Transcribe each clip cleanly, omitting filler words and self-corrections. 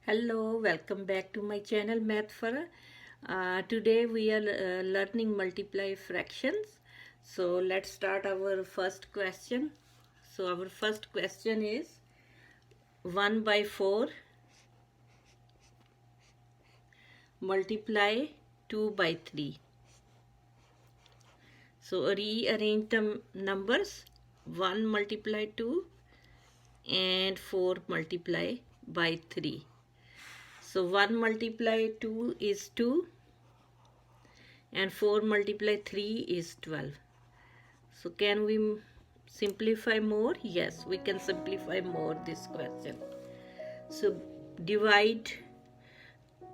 Hello, welcome back to my channel Math for. Today we are learning multiply fractions. So let's start our first question. So our first question is 1 by 4 multiply 2 by 3. So rearrange the numbers 1 multiply 2 and 4 multiply by 3. So 1 multiply 2 is 2 and 4 multiply 3 is 12. So can we simplify more? Yes, we can simplify more this question. So divide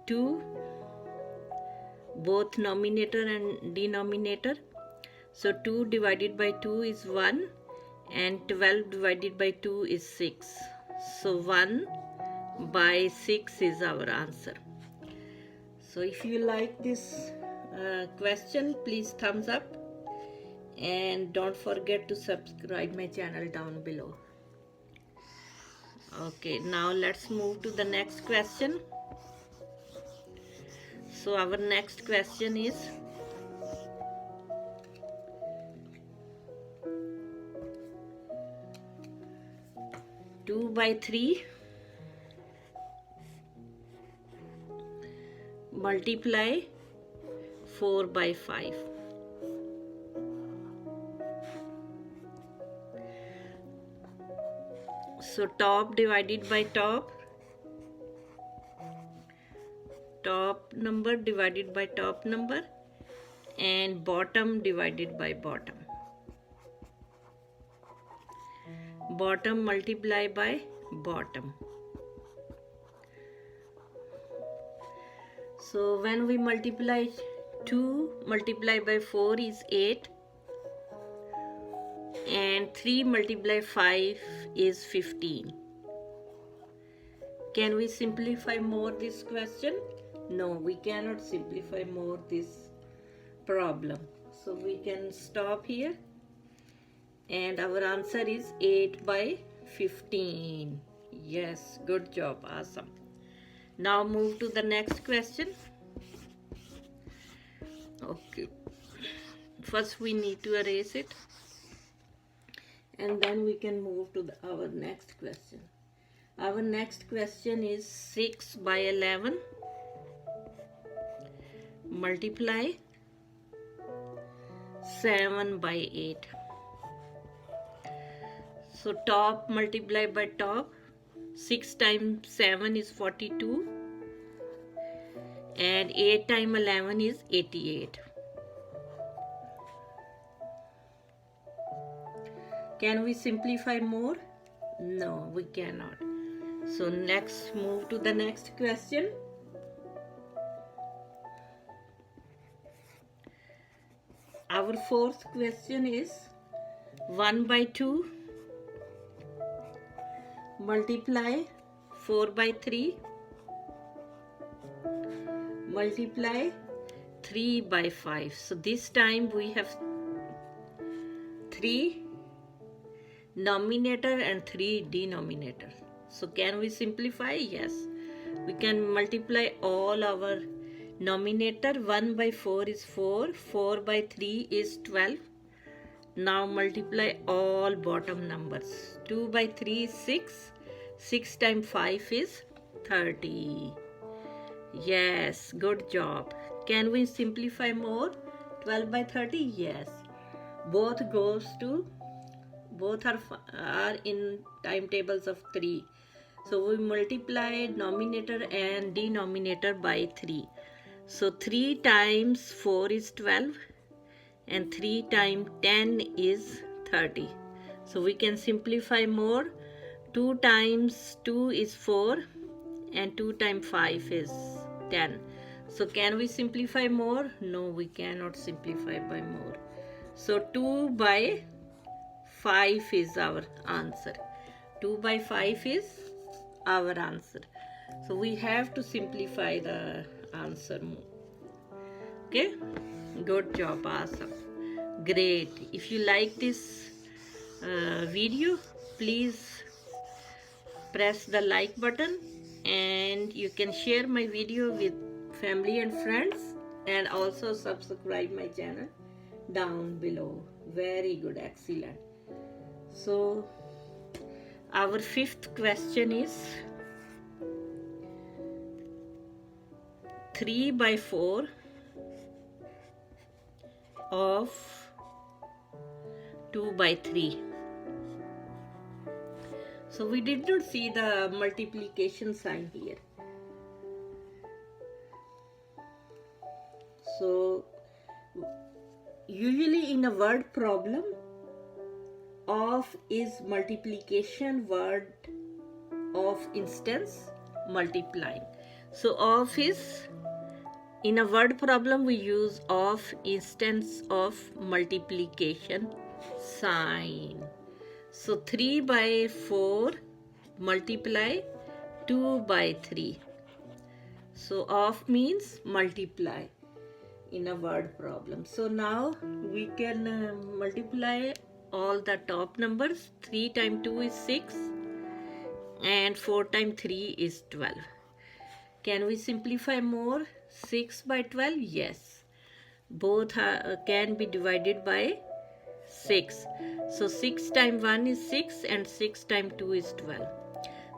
2, both numerator and denominator. So 2 divided by 2 is 1 and 12 divided by 2 is 6. So 1 by 6 is our answer. So if you like this question, please thumbs up and don't forget to subscribe my channel down below. Okay, now let's move to the next question. So our next question is two by 3 multiply 4 by 5. So top divided by top number divided by top number, and bottom divided by bottom multiply by bottom. So when we multiply 2 multiply by 4 is 8 and 3 multiply 5 is 15. Can we simplify more this question? No, we cannot simplify more this problem. So we can stop here and our answer is 8 by 15. Yes, good job, awesome. Now move to the next question. Okay, first we need to erase it and then we can move to our next question. Our next question is 6 by 11 multiply 7 by 8. So top multiply by top. 6 times 7 is 42 and 8 times 11 is 88. Can we simplify more? No, we cannot. So next, move to the next question. Our fourth question is 1 by 2 multiply 4 by 3 multiply 3 by 5. So this time we have 3 numerator and 3 denominator. So can we simplify? Yes, we can multiply all our numerator. 1 by 4 is 4, 4 by 3 is 12. Now multiply all bottom numbers. 2 by 3 is 6, 6 times 5 is 30. Yes, good job. Can we simplify more? 12 by 30? Yes. Both are in timetables of 3. So we multiply numerator and denominator by 3. So 3 times 4 is 12 and 3 times 10 is 30. So we can simplify more. 2 times 2 is 4 and 2 times 5 is 10. So can we simplify more? No, we cannot simplify by more. So 2 by 5 is our answer. 2 by 5 is our answer. So we have to simplify the answer more. Okay, good job, awesome, great. If you like this video, please press the like button and you can share my video with family and friends, and also subscribe my channel down below. Very good, excellent. So our fifth question is 3 by 4 of 2 by 3. So we did not see the multiplication sign here. So usually in a word problem, of is multiplication word of instance multiplying. So of is, in a word problem we use of instance of multiplication sign. So 3 by 4 multiply 2 by 3. So of means multiply in a word problem. So now we can multiply all the top numbers. 3 times 2 is 6 and 4 times 3 is 12. Can we simplify more? 6 by 12? Yes. Both can be divided by 6. So 6 times 1 is 6 and 6 times 2 is 12.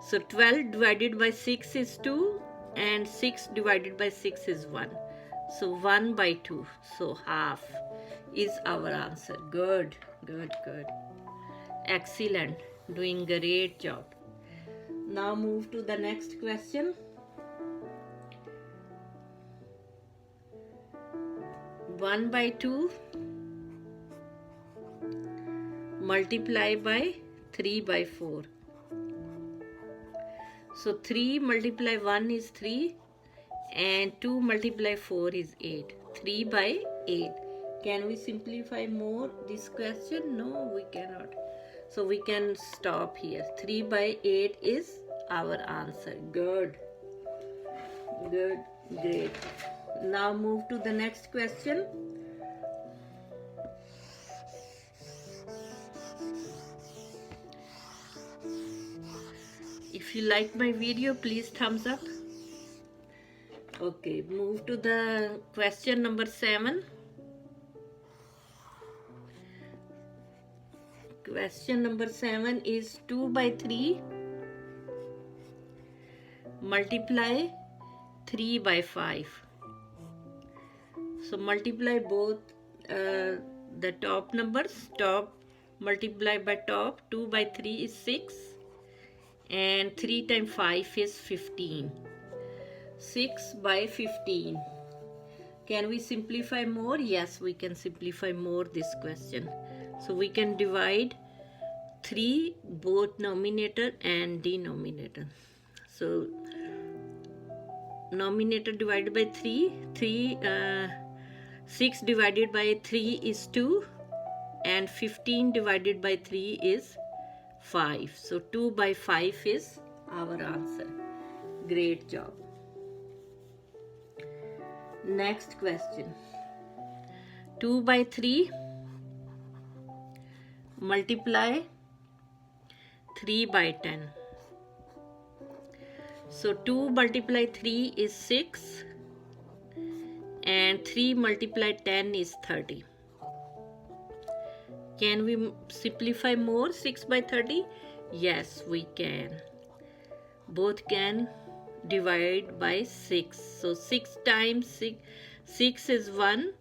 So 12 divided by 6 is 2 and 6 divided by 6 is 1. So 1 by 2. So half is our answer. Good, good, good. Excellent. Doing great job. Now move to the next question. 1 by 2 multiply by 3 by 4. So 3 multiply 1 is 3 and 2 multiply 4 is 8. 3 by 8. Can we simplify more this question? No, we cannot. So we can stop here. 3 by 8 is our answer. Good. Good. Great. Now move to the next question. If you like my video, please thumbs up. Okay, move to the question number 7. Question number 7 is 2 by 3 multiply 3 by 5. So multiply both the top numbers. Top multiply by top. 2 by 3 is 6 and 3 times 5 is 15. 6 by 15. Can we simplify more? Yes, we can simplify more this question. So we can divide 3 both numerator and denominator. So numerator divided by 3, 6 divided by 3 is 2 and 15 divided by 3 is 5. So 2 by 5 is our answer. Great job. Next question. 2 by 3 multiply 3 by 10. So 2 multiply 3 is 6 and 3 multiply 10 is 30. Can we simplify more 6 by 30? Yes, we can. Both can divide by 6. So 6 times 6 is 1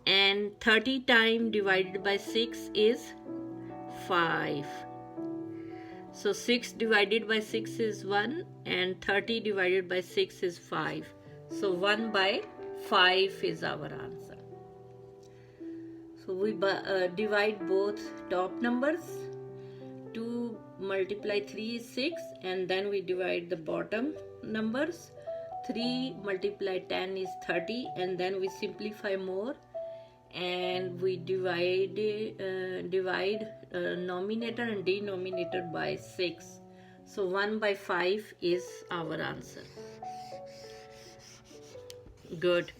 and 30 times divided by 6 is 5. So 6 divided by 6 is 1 and 30 divided by 6 is 5. So 1 by 5 is our answer. So we divide both top numbers. 2 multiply 3 is 6 and then we divide the bottom numbers. 3 multiply 10 is 30 and then we simplify more and we divide numerator and denominator by 6. So 1 by 5 is our answer. Good.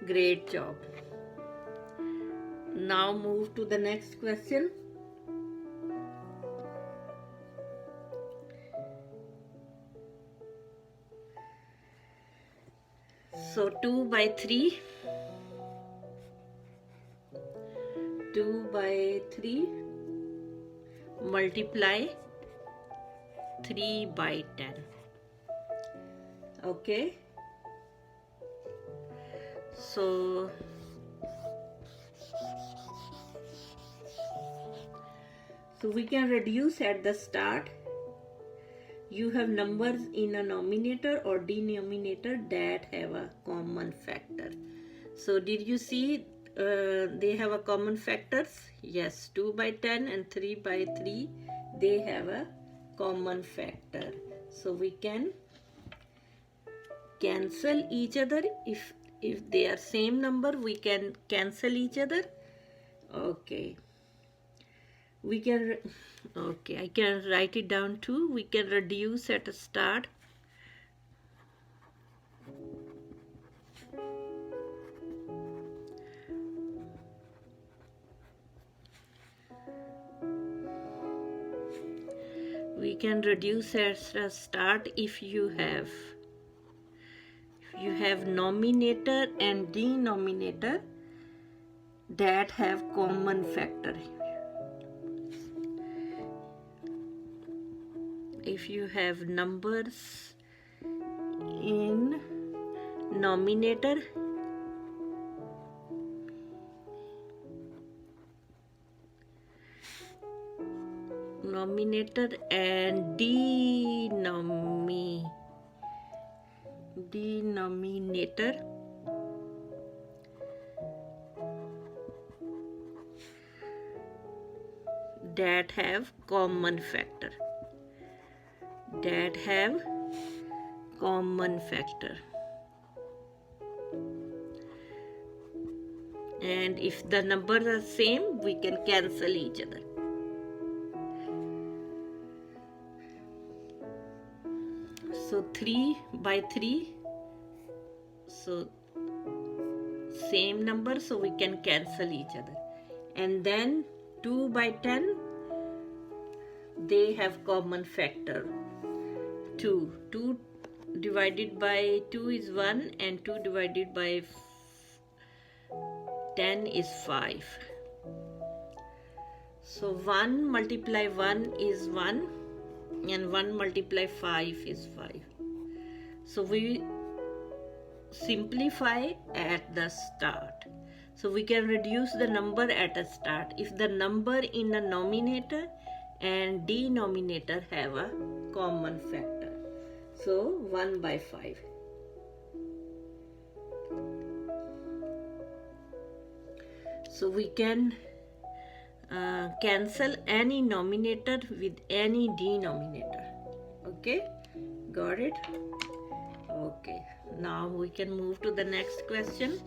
Great job. Now move to the next question. So 2 by 3, 2 by 3 multiply 3 by 10. Okay, so we can reduce at the start. You have numbers in a numerator or denominator that have a common factor. So did you see they have a common factors? Yes, 2 by 10 and 3 by 3, they have a common factor. So we can cancel each other. If they are same number, we can cancel each other. Okay, we can okay, I can write it down too. We can reduce at a start. We can reduce at a start if you have numerator and denominator that have common factor. If you have numbers in numerator and denominator that have common factor, and if the numbers are same, we can cancel each other. So 3 by 3, so same number, so we can cancel each other. And then 2 by 10, they have common factor 2. 2 divided by 2 is 1 and 2 divided by 10 is 5. So 1 multiply 1 is 1 and 1 multiply 5 is 5. So we simplify at the start. So we can reduce the number at a start if the number in the numerator and denominator have a common factor. So 1 by 5. So we can cancel any numerator with any denominator. Okay, got it? Okay, now we can move to the next question.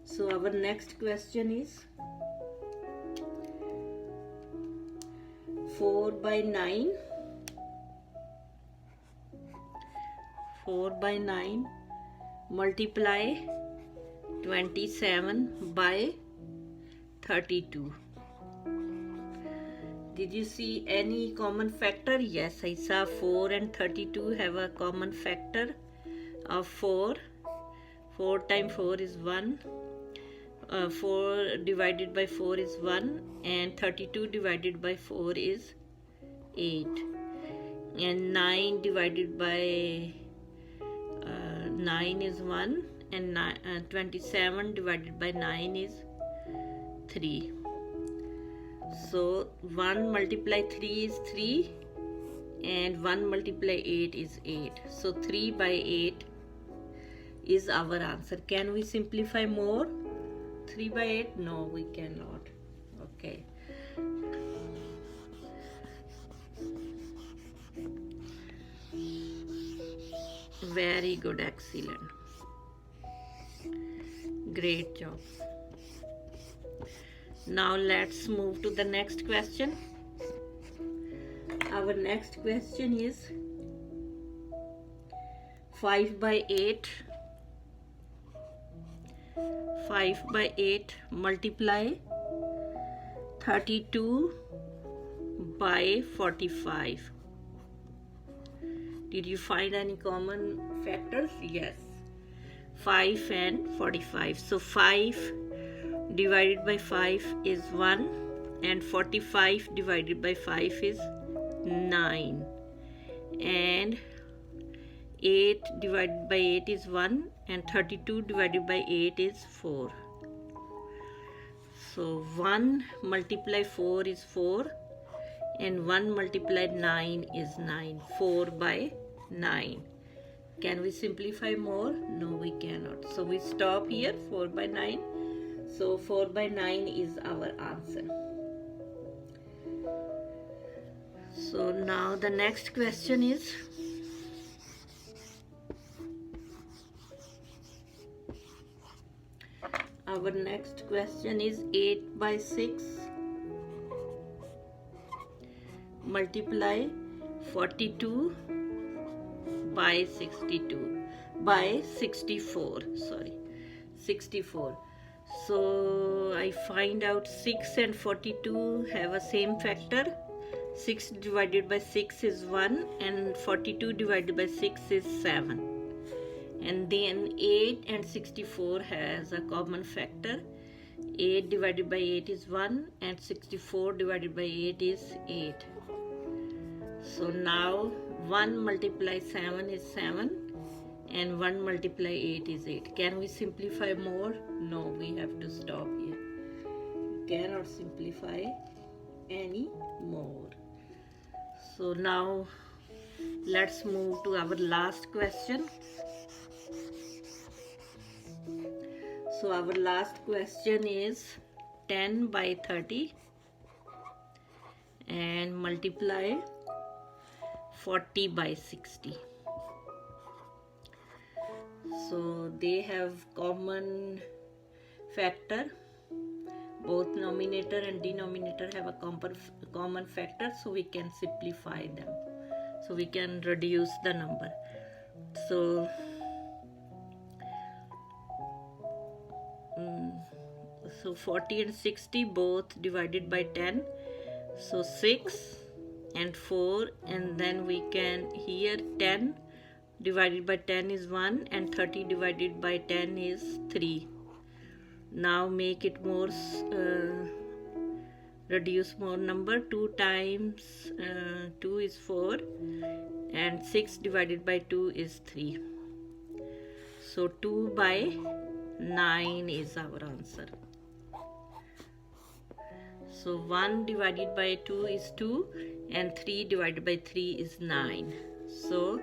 So our next question is 4 by 9. 4 by 9 multiply 27 by 32. Did you see any common factor? Yes, I saw 4 and 32 have a common factor of 4. 4 times 4 is 1. 4 divided by 4 is 1 and 32 divided by 4 is 8. And 9 divided by 9 is 1 and 27 divided by 9 is 3. So 1 multiply 3 is 3 and 1 multiply 8 is 8. So 3 by 8 is our answer. Can we simplify more? 3 by 8? No, we cannot. Okay. Very good, excellent. Great job. Now let's move to the next question. Our next question is 5 by 8. 5 by 8 multiply 32 by 45. Did you find any common factors? Yes. 5 and 45. So 5 divided by 5 is 1 and 45 divided by 5 is 9 and 8 divided by 8 is 1 and 32 divided by 8 is 4. So 1 multiply 4 is 4 and 1 multiplied 9 is 9. 4 by 9. Can we simplify more? No, we cannot. So we stop here, 4 by 9. So 4 by 9 is our answer. So now the next question is, our next question is 8 by 6 multiply 42 by 62 by 64, sorry, 64. So I find out 6 and 42 have a same factor. 6 divided by 6 is 1 and 42 divided by 6 is 7. And then 8 and 64 has a common factor. 8 divided by 8 is 1 and 64 divided by 8 is 8. So now 1 multiply 7 is 7 and 1 multiply 8 is 8. Can we simplify more? No, we have to stop here. You cannot simplify any more. So now let's move to our last question. So our last question is 10 by 30 and multiply 40 by 60. So they have common factor. Both numerator and denominator have a common factor, so we can simplify them. So we can reduce the number. So 40 and 60 both divided by 10. So 6 and 4, and then we can here 10 divided by 10 is 1 and 30 divided by 10 is 3. Now make it more, reduce more number. 2 times 2 is 4 and 6 divided by 2 is 3. So 2 by 9 is our answer. So 1 divided by 2 is 2 and 3 divided by 3 is 9. So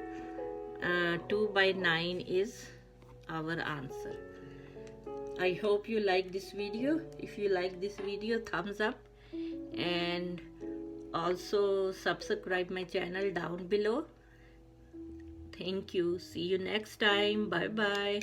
2 by 9 is our answer. I hope you like this video. If you like this video, thumbs up and also subscribe my channel down below. Thank you. See you next time. Bye bye.